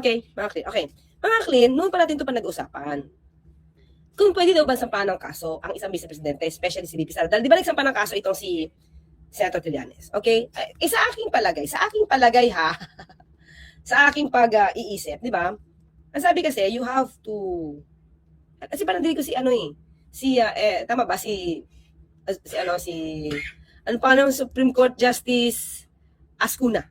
Okay, mga clean. Okay. Mga clean, noon pa natin ito pa nag-usapan. Kung pwede daw ba sampahan ng kaso ang isang vice-presidente, especially si VP Sara. Dahil di ba nagsampa ng kaso itong si Senator Trillanes? Okay? Sa aking palagay ha, sa aking pag-iisip, di ba? Ang sabi kasi, you have to, kasi parang hindi ko si tama ba, ano pa ng Supreme Court Justice Ascuna,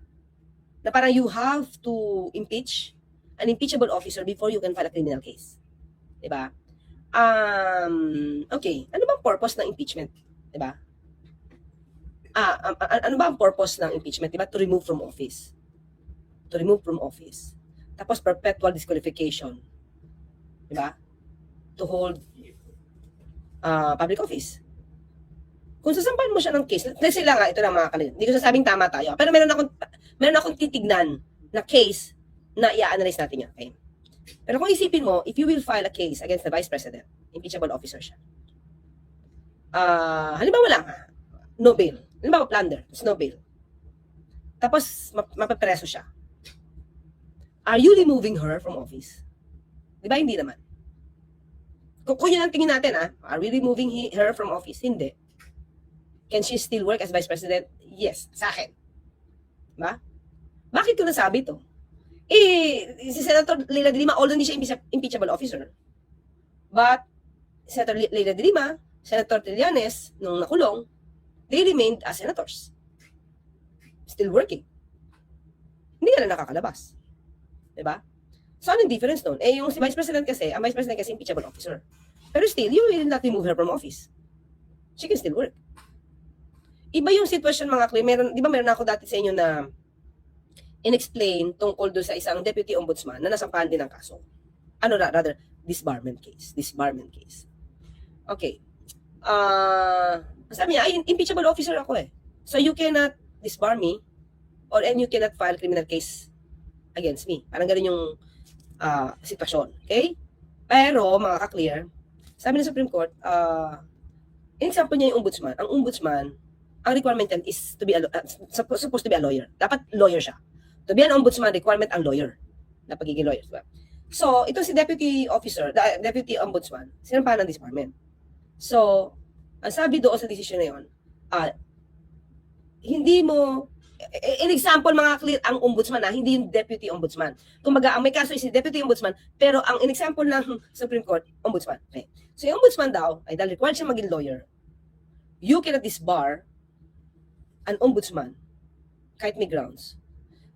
na parang you have to impeach an impeachable officer before you can file a criminal case. Diba? Okay. Ano bang purpose ng impeachment? Diba? Ano ba ang purpose ng impeachment? Diba? To remove from office. To remove from office. Tapos perpetual disqualification. Diba? To hold public office. Kung sasampahan mo siya ng case, kasi lang ito lang mga kalin. Hindi ko sasabing tama tayo. Pero meron akong titignan na case na i-analyze natin yan. Okay? Pero kung isipin mo, if you will file a case against the Vice President, impeachable officer siya. Halimbawa lang, no bail. Halimbawa, plunder, no bail. Tapos, mapapreso siya. Are you removing her from office? Di ba? Hindi naman. Kung yun ang tingin natin, are we removing her from office? Hindi. Can she still work as Vice President? Yes, sa akin. Diba? Bakit ko nasabi to? Si Senator Leila de Lima, although hindi siya impeachable officer, but Senator Leila de Lima, Senator Trillanes, nung nakulong, they remained as senators. Still working. Hindi ka na nakakalabas. Diba? So, anong difference nun? Yung si Vice President kasi, ang Vice President kasi impeachable officer. Pero still, you will not remove her from office. She can still work. Iba yung sitwasyon mga clear. Di ba meron ako dati sa inyo na in-explain tungkol doon sa isang deputy ombudsman na nasampahan din ng kaso. Rather, disbarment case. Okay. Sabi niya, impeachable officer ako eh. So you cannot disbar me and you cannot file criminal case against me. Parang ganun yung sitwasyon. Okay? Pero, mga ka-clear, sabi ng Supreme Court, in-example niya yung ombudsman. Ang ombudsman, ang requirement is to be supposed to be a lawyer. Dapat lawyer siya. To be an ombudsman, requirement ang lawyer. Na pagiging lawyer. Diba? So, ito si deputy ombudsman, sinampahan ng disbarment. So, ang sabi doon sa decision na yun, hindi mo, in example mga clear, ang ombudsman hindi yung deputy ombudsman. Kumbaga, ang may kaso is si deputy ombudsman, pero ang in example ng Supreme Court, ombudsman. Okay. So, yung ombudsman daw, ay dahil required siya maging lawyer, you cannot disbar an ombudsman kahit may grounds.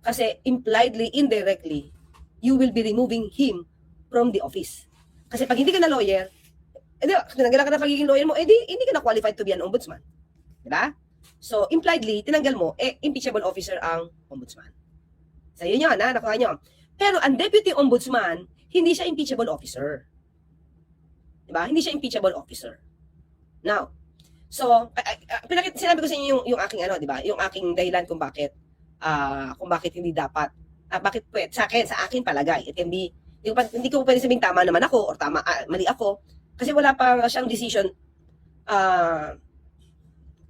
Kasi impliedly, indirectly, you will be removing him from the office. Kasi pag hindi ka na lawyer, tinanggal ka na pagiging lawyer mo, hindi ka na qualified to be an ombudsman. Diba? So, impliedly, tinanggal mo, impeachable officer ang ombudsman. So, yun yun, nakuha nyo. Pero ang deputy ombudsman, hindi siya impeachable officer. Diba? Hindi siya impeachable officer. Now, so, sinabi ko sa inyo yung aking diba? Yung aking dahilan kung bakit hindi dapat, bakit pwede, sa akin palagay. It can be, hindi ko pwede sabing tama naman ako or mali ako. Kasi wala pa siyang decision,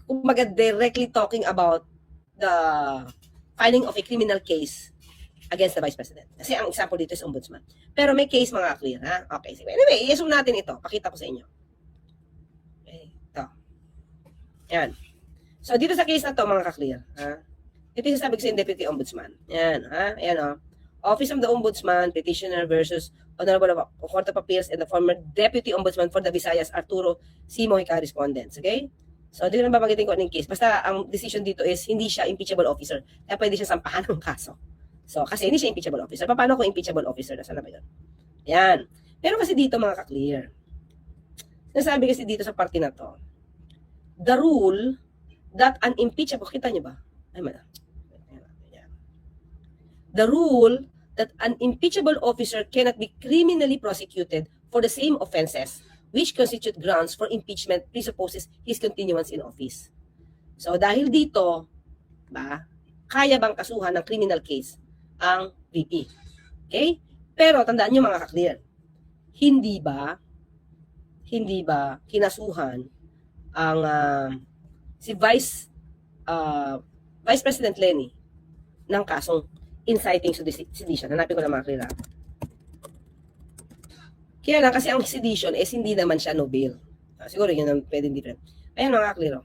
kumbaga directly talking about the filing of a criminal case against the Vice President. Kasi ang example dito is ombudsman. Pero may case mga clear, ha? Okay, sige. Anyway, i-assume natin ito. Pakita ko sa inyo. Okay, ito. Yan. So, dito sa case na to mga ka-clear, ha? Ito yung sabi ko sa Deputy Ombudsman. Yan, ha? Ayan, o. Office of the Ombudsman, Petitioner versus Honorable Court of Appeals and the former Deputy Ombudsman for the Visayas, Arturo C. Mojica, respondents. Okay? So, dito na babagitin ko anong case. Basta, ang decision dito is hindi siya impeachable officer. Kaya pwede siya sampahan ng kaso. So, kasi hindi siya impeachable officer. Paano kung impeachable officer? Nasaan na ba yun? Yan. Pero kasi dito, mga ka-clear, nasabi kasi dito sa parte na to, the rule that an impeachable, kita niyo ba? Ay, man. The rule that an impeachable officer cannot be criminally prosecuted for the same offenses which constitute grounds for impeachment presupposes his continuance in office. So, dahil dito, kaya bang kasuhan ng criminal case ang VP? Okay? Pero, tandaan nyo mga ka-clear, hindi ba kinasuhan ang si Vice President Leni ng kasong inciting sedition. Hanapin ko lang mga clear. Kaya lang, kasi ang sedition is hindi naman siya no bail. Siguro yun ang pwedeng different. Ayan mga clear.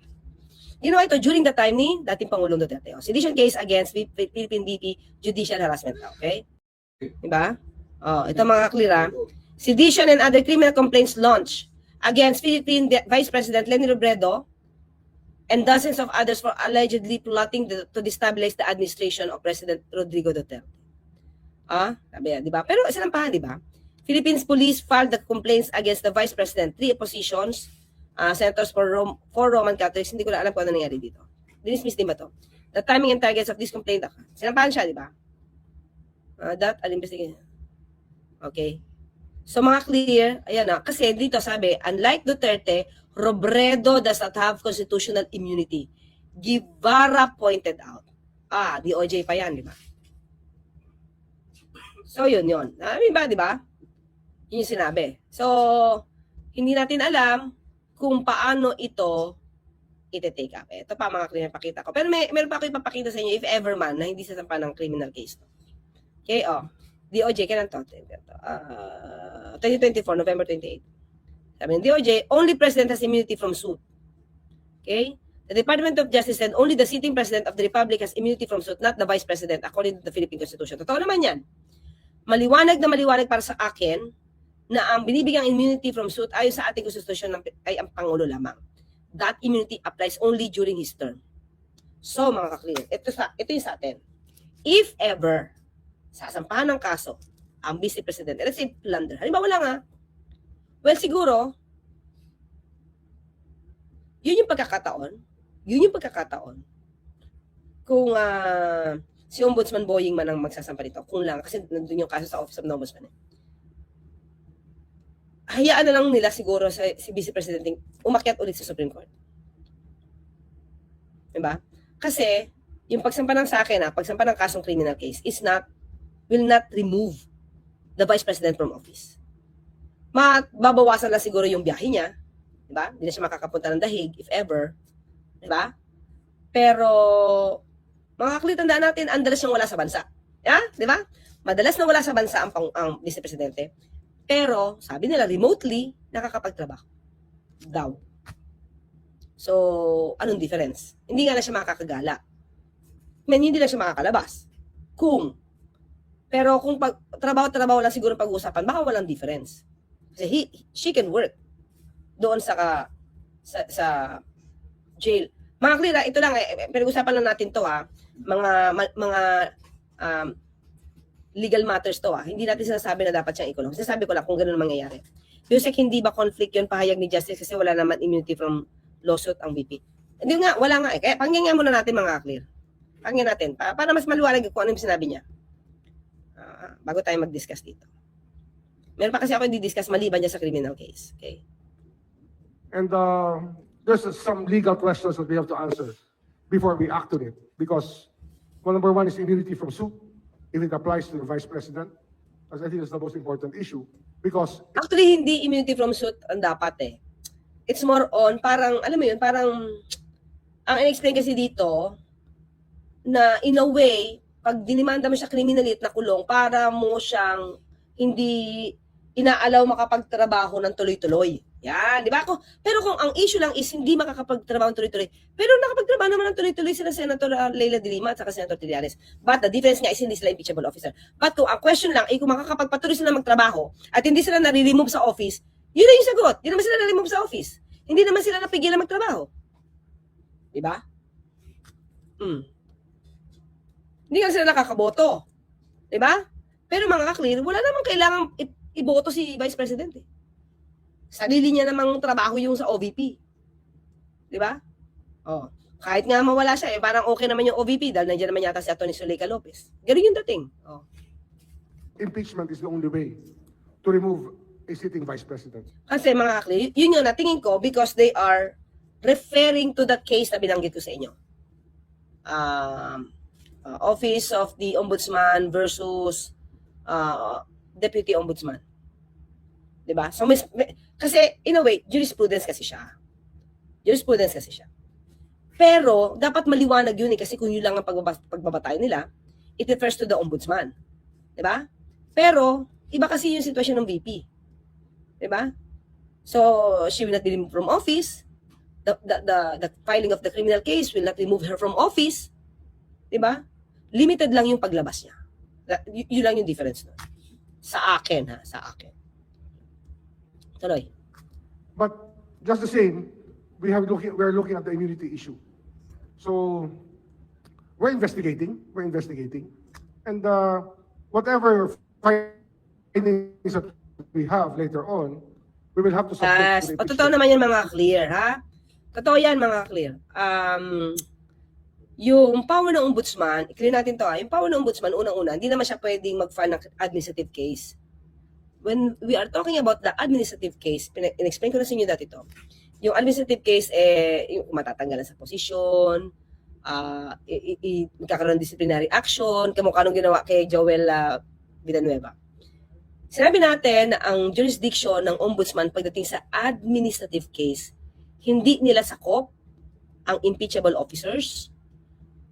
Ginawa ito during the time ni dating Pangulong Duterte. Sedition case against Philippine VP judicial harassment. Okay? Diba? Ito mga clear. Sedition and other criminal complaints launched against Philippine Vice President Leni Robredo and dozens of others for allegedly plotting to destabilize the administration of President Rodrigo Duterte. Sabi, di ba? Pero sinampahan, di ba? Philippines police filed the complaints against the Vice President, 3 oppositions, senators for Roman Catholics. Hindi ko na alam kung ano nangyari dito. Dinismiss din ba to? The timing and targets of this complaint, sinampahan siya, di ba? That an investigation. Okay. So mga clear, ayan na, kasi dito sabi, unlike Duterte, Robredo does not have constitutional immunity. Guevara pointed out. DOJ pa yan, di ba? So yun. Ba, di ba? Yun yung sinabi. So, hindi natin alam kung paano ito iti-take up. Ito pa mga clear, pakita ko. Pero meron pa ako ipapakita sa inyo if ever man na hindi sasampa ng criminal case. Okay, DOJ, kailan to? 2024, November 28. Sabi ng DOJ, only president has immunity from suit. Okay? The Department of Justice said only the sitting president of the Republic has immunity from suit, not the vice president, according to the Philippine Constitution. Totoo naman yan. Maliwanag na maliwanag para sa akin na ang binibigyang immunity from suit ayon sa ating Constitution ay ang Pangulo lamang. That immunity applies only during his term. So, mga ka-clear, ito yung sa atin. If ever, sasampahan ng kaso ang Vice President, let's say plunder. Halimbawa lang well siguro, yun yung pagkakataon kung si Ombudsman Boying man ang magsasampa nito, kung lang, kasi nandun yung kaso sa Office of the Ombudsman. Hayaan na lang nila siguro si Vice President umakyat ulit sa Supreme Court. Diba? Kasi, yung pagsampa ng sa akin, pagsampa ng kasong criminal case will not remove the Vice President from office. Babawasan lang siguro yung biyahe niya, di ba? Hindi na siya makakapunta ng dahig, if ever, di ba? Pero, tandaan natin, ang dalas niyang wala sa bansa. Di ba? Madalas na wala sa bansa ang Vice Presidente. Pero, sabi nila, remotely, nakakapagtrabaho. Daw. So, anong difference? Hindi nga na siya makakagala. Hindi na siya makakalabas. Pero kung trabaho lang siguro pag-uusapan, baka walang difference. Kasi she can work doon sa jail. Mga clear, ito lang, pinag-usapan lang natin to mga legal matters to Hindi natin sinasabi na dapat siyang ikulong. Sinasabi ko lang kung gano'n mangyayari. Yusek, hindi ba conflict yun pahayag ni Justice kasi wala naman immunity from lawsuit ang VP? Hindi nga, wala nga Kaya pakinggan muna natin mga clear. Pakinggan natin. Para mas maluwalag kung ano yung sinabi niya. Bago tayo mag-discuss dito. Meron pa kasi ako di-discuss maliban niya sa criminal case. Okay? And there's some legal questions that we have to answer before we act on it. Because number one is immunity from suit, if it applies to the Vice President. Because I think that's the most important issue. Because actually, hindi immunity from suit ang dapat It's more on, parang, alam mo yun, parang, ang in-explain kasi dito, na in a way, pag dinimanda mo siya criminally at nakulong, para mo siyang hindi inaalaw makapagtrabaho ng tuloy-tuloy. Yan, di ba? Pero kung ang issue lang is hindi makakapagtrabaho ng tuloy-tuloy, pero nakapagtrabaho naman ng tuloy-tuloy sila Senator Leila de Lima at saka Senator Trillanes. But the difference nga is hindi sila impeachable officer. But kung ang question lang ay kung makakapagpatuloy sila magtrabaho at hindi sila nare-remove sa office, yun na yung sagot. Hindi naman sila nare-remove sa office. Hindi naman sila napigilan magtrabaho. Di ba? Hindi nga sila nakakaboto. Diba? Pero mga ka-clear, wala namang kailangan iboto si Vice President Sarili niya namang trabaho yung sa OVP. Diba? Kahit nga mawala siya, parang okay naman yung OVP dahil nandiyan naman yata si Atty. Zuleika Lopez. Ganun yung dating. impeachment is the only way to remove a sitting Vice President. Kasi mga ka-clear, yun yung natingin ko because they are referring to the case na binanggit ko sa inyo. Office of the Ombudsman versus Deputy Ombudsman. Diba? So, kasi, in a way, jurisprudence kasi siya. Pero, dapat maliwanag yun kasi kung yun lang ang pagbabatayan nila, it refers to the ombudsman. Diba? Pero, iba kasi yung sitwasyon ng VP. Diba? So, she will not be removed from office. The filing of the criminal case will not remove her from office. Diba? Limited lang yung paglabas niya. Yun lang yung difference nun. Sa akin, ha? Sa akin. Tuloy. But just the same, we're looking at the immunity issue. So we're investigating, and whatever findings that we have later on, we will have to submit Yes. to the Totoo naman yan, mga clear, ha? Totoo yan, mga clear. Yung power ng ombudsman, i-clear natin to, ha? Yung power ng ombudsman, unang-una, hindi naman siya pwedeng mag-file ng administrative case. When we are talking about the administrative case, in-explain ko na sa inyo dati to. Yung administrative case, yung matatanggalan sa posisyon, magkakaroon ng disciplinary action, kamukha nung ginawa kay Joel Villanueva. Sinabi natin na ang jurisdiction ng ombudsman pagdating sa administrative case, hindi nila sakop ang impeachable officers,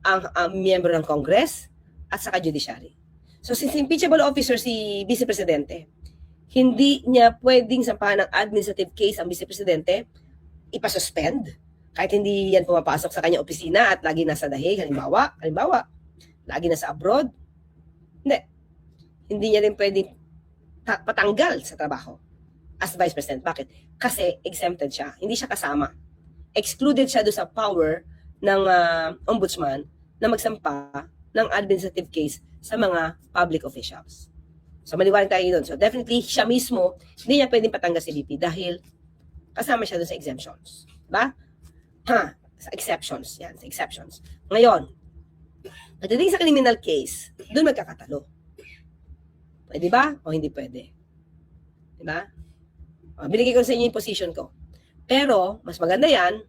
ang miyembro ng Congress, at saka judiciary. So since impeachable officer si Vice Presidente, hindi niya pwedeng sampahan ng administrative case ang Vice Presidente, ipasuspend, kahit hindi yan pumapasok sa kanyang opisina at lagi nasa dahig, halimbawa, lagi nasa abroad. Hindi niya rin pwedeng patanggal sa trabaho as Vice President. Bakit? Kasi exempted siya. Hindi siya kasama. Excluded siya doon sa power ng ombudsman na magsampa ng administrative case sa mga public officials. So maliwanag tayo doon. So definitely, siya mismo, hindi niya pwedeng patanggal si VP dahil kasama siya doon sa exemptions. Diba? Sa exceptions. Yan, sa exceptions. Ngayon, pagdating sa criminal case, doon magkakatalo. Pwede ba? O hindi pwede? Diba? Binigay ko sa inyo yung position ko. Pero, mas maganda yan,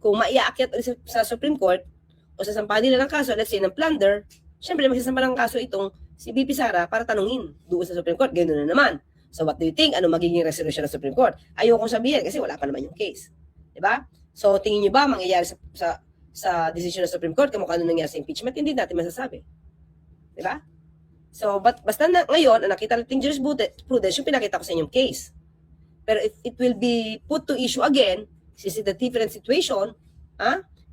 kung maiaakyat sa Supreme Court, o sasampa nila ng kaso, let's say ng plunder, syempre magsasampa ng kaso itong si VP Sara para tanungin doon sa Supreme Court. Ganoon na naman. So what do you think? Ano magiging resolution ng Supreme Court? Ayokong sabihin kasi wala pa naman yung case. Diba? So tingin nyo ba mangyayari sa decision ng Supreme Court kung ano nangyari sa impeachment? Hindi natin masasabi. Diba? So basta na, ngayon, nakita natin jurisprudence yung pinakita ko sa inyong case. Pero if it will be put to issue again, since it's a different situation,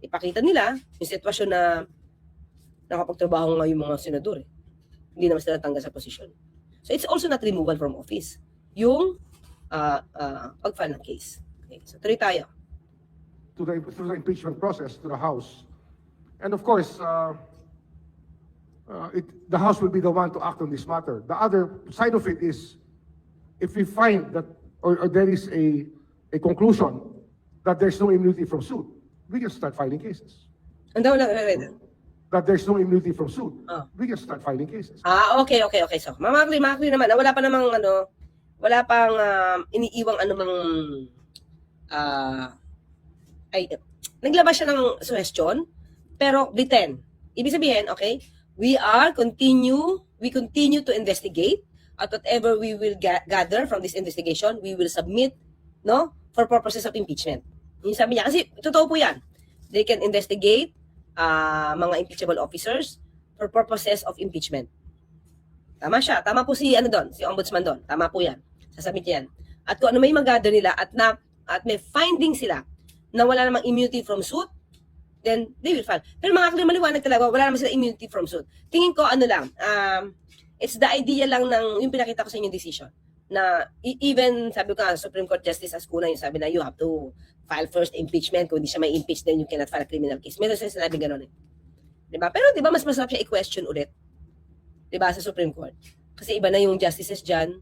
ipakita nila yung sitwasyon na nakapagtrabaho nga yung mga senador. Hindi naman sila natanggal sa posisyon. So it's also not removal from office. Yung pag-file ng case. Okay, so tuloy tayo. through the impeachment process to the House. And of course, the House will be the one to act on this matter. The other side of it is, if we find that, or there is a conclusion that there's no immunity from suit, we can start filing cases. Ang daw lang, That there's no immunity from suit, Oh. we can start filing cases. okay. So, mamakli naman. Wala pa namang wala pang iniiwang naglabas siya ng suggestion, pero written. Ibig sabihin, okay, we continue to investigate at whatever we will gather from this investigation, we will submit, for purposes of impeachment. Yung sabi niya, kasi totoo po yan. They can investigate mga impeachable officers for purposes of impeachment. Tama siya. Tama po si ombudsman doon. Tama po yan. Sasabit yan. At kung ano may mag-gather nila at may finding sila na wala namang immunity from suit, then they will file. Pero mga kakli, maliwanag talaga, wala naman sila immunity from suit. Tingin ko, it's the idea lang ng, yung pinakita ko sa inyong decision, na even, sabi ko Supreme Court Justice Ascuna, yung sabi na you have to file first impeachment, kung hindi siya may impeach, then you cannot file a criminal case. Meron siya sinabi gano'n eh. Diba? Pero diba, mas masarap siya i-question ulit. Diba, sa Supreme Court. Kasi iba na yung justices dyan.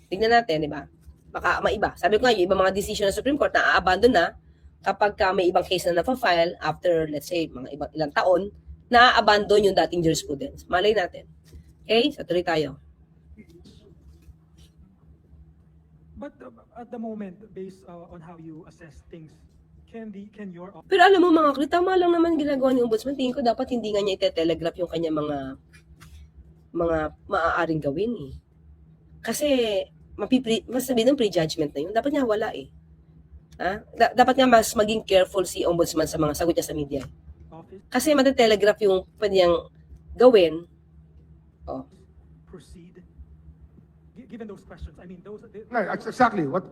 Tignan natin, diba? Baka maiba. Sabi ko nga, yung ibang mga decision ng Supreme Court na a-abandon na kapag may ibang case na na-file after, let's say, mga ilang taon, na-abandon yung dating jurisprudence. Malay natin. Okay? So, tuloy tayo. But at the moment, based on how you assess things, can your Pero alam mo mga kri, tama lang naman ginagawa ni Ombudsman. Tingin ko dapat hindi nga niya ite-telegraph yung kanya mga maaaring gawin eh. Kasi mas sabihin ng pre-judgment na yun, dapat niya wala eh. Dapat nga mas maging careful si Ombudsman sa mga sagot niya sa media. office? Kasi mate-telegraph yung pwede niyang gawin Oh. proceed? Given those questions, I mean, No, that's exactly what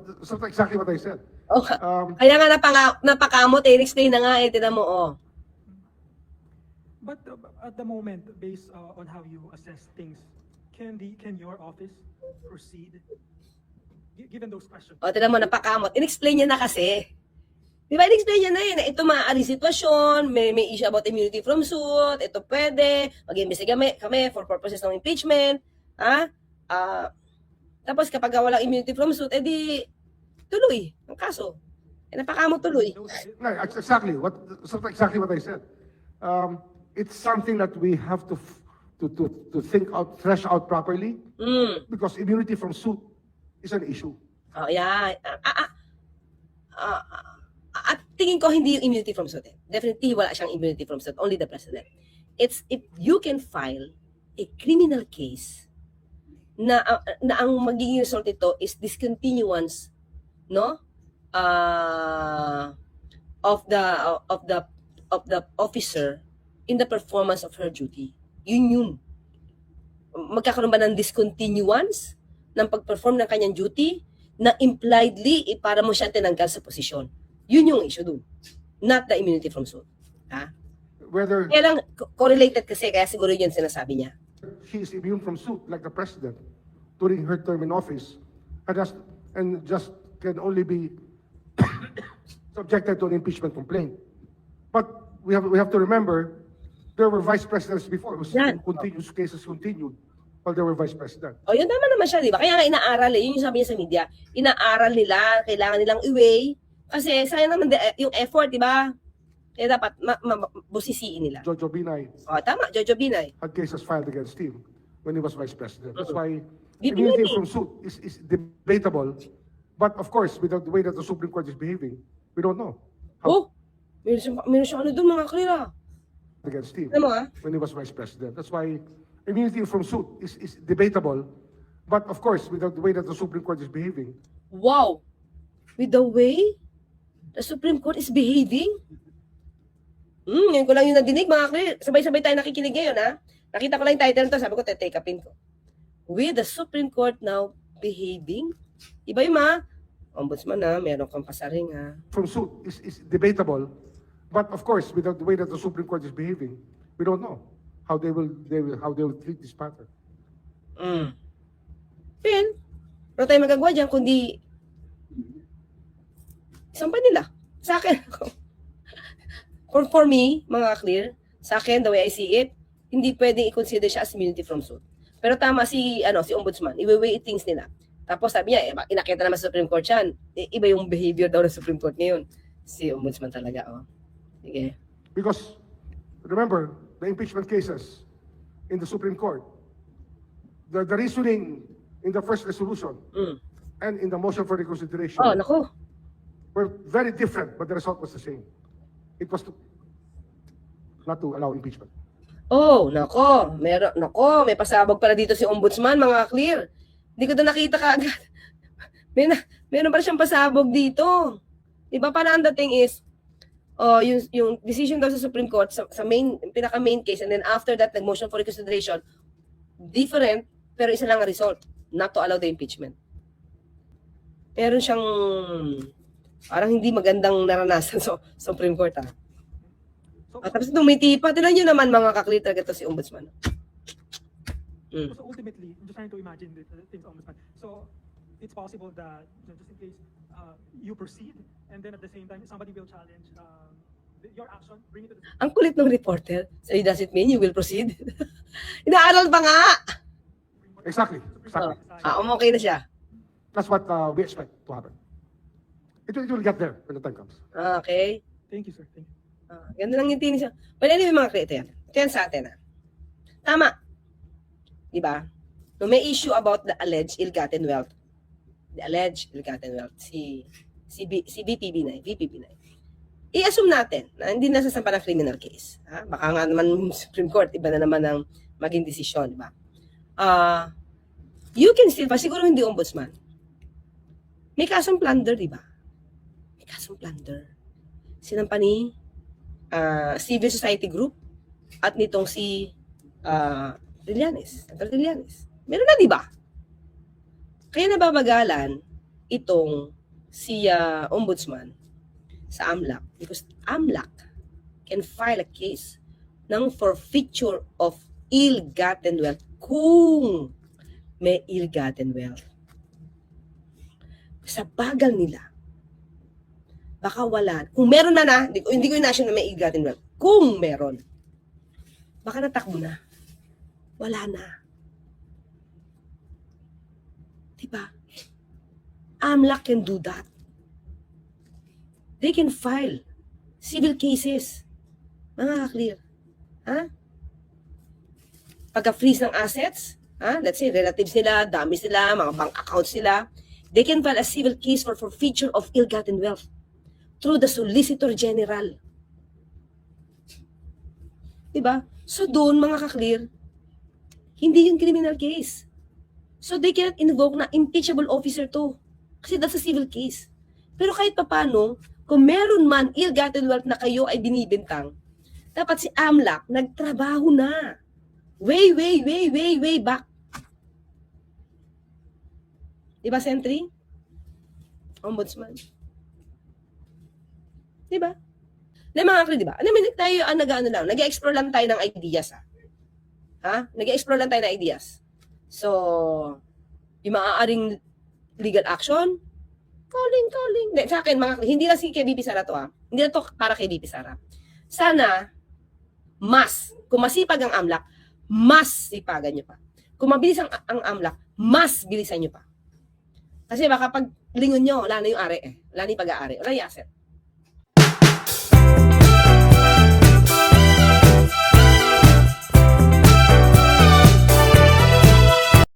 I said. Oh, Um, kaya nga napakamot, explain na nga, tinan mo, oh. but at the moment, based on how you assess things, can your office proceed? Given those questions. O, tinan mo, napakamot. In-explain niya na kasi. Di ba, in-explain niya na yun. Ito maaaring sitwasyon, may issue about immunity from suit, ito pwede, mag-imbestiga kami for purposes ng impeachment, ha? Tapos kapag walang immunity from suit, edi tuloy ang kaso. Napakamot tuloy. no, that's exactly what I said. It's something that we have to think out, thresh out properly, Mm. because immunity from suit is an issue. Oh, yeah. At tingin ko hindi yung immunity from suit. Definitely wala siyang immunity from suit. Only the president. It's if you can file a criminal case na ang magiging result nito is discontinuance, no? Of the officer in the performance of her duty. Yun. Magkakaroon ba ng discontinuance ng pag-perform ng kanyang duty na impliedly para mo siya tinanggal sa posisyon. Yun yung issue dun. Not the immunity from suit. Ha? Whether Kaya lang, correlated kasi, kaya siguro yun sinasabi niya. she is immune from suit, like the president, during her term in office, and just can only be subjected to an impeachment complaint. But we have to remember, there were vice presidents before whose Yan. continuous cases continued while they were vice president. O, yun tama naman siya, di ba? Kaya nga inaaral, yun yung sabi niya sa media. Inaaral nila, kailangan nilang i-weigh. Kasi sayang naman yung effort, di ba? Kaya dapat busisiin nila. Jojo Binay O, tama, Jojo Binay. had cases filed against him when he was vice president. That's why Bibi immunity yun eh. from suit is debatable. But of course, with the way that the Supreme Court is behaving, we don't know Oh, meron siyang ano doon, mga klira. against him Alam mo ha? when he was vice president. That's why immunity from suit is debatable. But of course, with the way that the Supreme Court is behaving, Wow! With the way the Supreme Court is behaving? Ngayon ko lang yung nadinig, mga clear. Sabay-sabay tayo nakikinig ngayon, ha? Nakita ko lang yung title nito, sabi ko, take upin ko. With the Supreme Court now behaving? Iba yung mga, ombudsman na, meron kang pasaring, ha? from suit is debatable. But of course, with the way that the Supreme Court is behaving, we don't know how they will treat this matter. Then, wala tayong magagawa dyan, kundi isang pa nila. Sa akin, for me, mga clear, sa akin, the way I see it, hindi pwedeng i-consider siya as immunity from suit. Pero tama si ombudsman, i-weigh things nila. Tapos sabi niya, inakita naman sa Supreme Court yan. Iba yung behavior daw ng Supreme Court ngayon. Si ombudsman talaga, oh. Sige. Because remember, the impeachment cases in the Supreme Court, the reasoning in the first resolution and in the motion for reconsideration Oh, naku. were very different, but the result was the same. It was not to allow impeachment. Oh, nako. May pasabog pala dito si ombudsman, mga clear. Hindi ko na nakita kaagad. Meron pa siyang pasabog dito. Diba, parang ang dating is, yung decision daw sa Supreme Court, sa pinaka-main case, and then after that, nag-motion for reconsideration, different, pero isa lang ang result, not to allow the impeachment. Meron siyang, parang hindi magandang naranasan sa Supreme Court, ha? Tapos tumiti pa. Tinan nyo naman, mga kaklit talaga to si ombudsman. So ultimately, I'm just trying to imagine the things, Ombudsman. So it's possible that, just in case you proceed, and then at the same time, somebody will challenge your action, bring it to the Ang kulit ng reporter. So, does it mean you will proceed? Inaaral pa nga! Exactly. Okay na siya. That's what we expect to happen. It will get there when the time comes. Okay. Thank you, sir. Thank you. Ganda lang yung tinis niya. But anyway, mga creator, ito yan sa atin. Tama. Diba? No, may issue about the alleged ill-gotten wealth. The alleged ill-gotten wealth. Si VP Binay. I-assume natin na hindi nasasampa ng criminal case. Ha? Baka nga naman Supreme Court, iba na naman ang maging desisyon. Diba? You can still, siguro hindi ombudsman. May kasong plunder, diba? May kasong plunder. Sinampa ni Civil Society Group at nitong si Trillanes. Senator Trillanes. Meron na, di ba? Kaya nababagalan itong si ombudsman sa AMLAC because AMLAC can file a case ng forfeiture of ill-gotten wealth kung may ill-gotten wealth. Sa bagal nila, baka wala. Kung meron na, hindi ko inasyon na may ill-gotten wealth. Kung meron, baka natakbo na. Wala na. Diba? AMLAC can do that. They can file civil cases. Mga ka-clear. Ha? Pagka-freeze ng assets, let's say relatives nila, dami sila, mga bank accounts nila, they can file a civil case for forfeiture of ill-gotten wealth through the Solicitor General. Diba? So doon, mga ka-clear, hindi yung criminal case. So they cannot invoke na impeachable officer to. Kasi that's a civil case. Pero kahit papano, kung meron man ill-gotten wealth na kayo ay binibintang, dapat si AMLAC nagtrabaho na. Way back. Diba, Sentry? Ombudsman. Diba? Na mga kakli, diba? Tayo, nag-explore lang tayo ng ideas, Nag-explore lang tayo ng ideas. So, yung maaaring legal action, calling. Sa akin, mga kakli, hindi lang si kay BP Sara to, Hindi na to para kay BP Sara. Sana, kung masipag ang AMLAC, mas sipagan nyo pa. Kung mabilis ang AMLAC, mas bilisan nyo pa. Kasi baka pag lingon nyo, wala na yung ari Wala na yung pag-aari. Wala yung asset.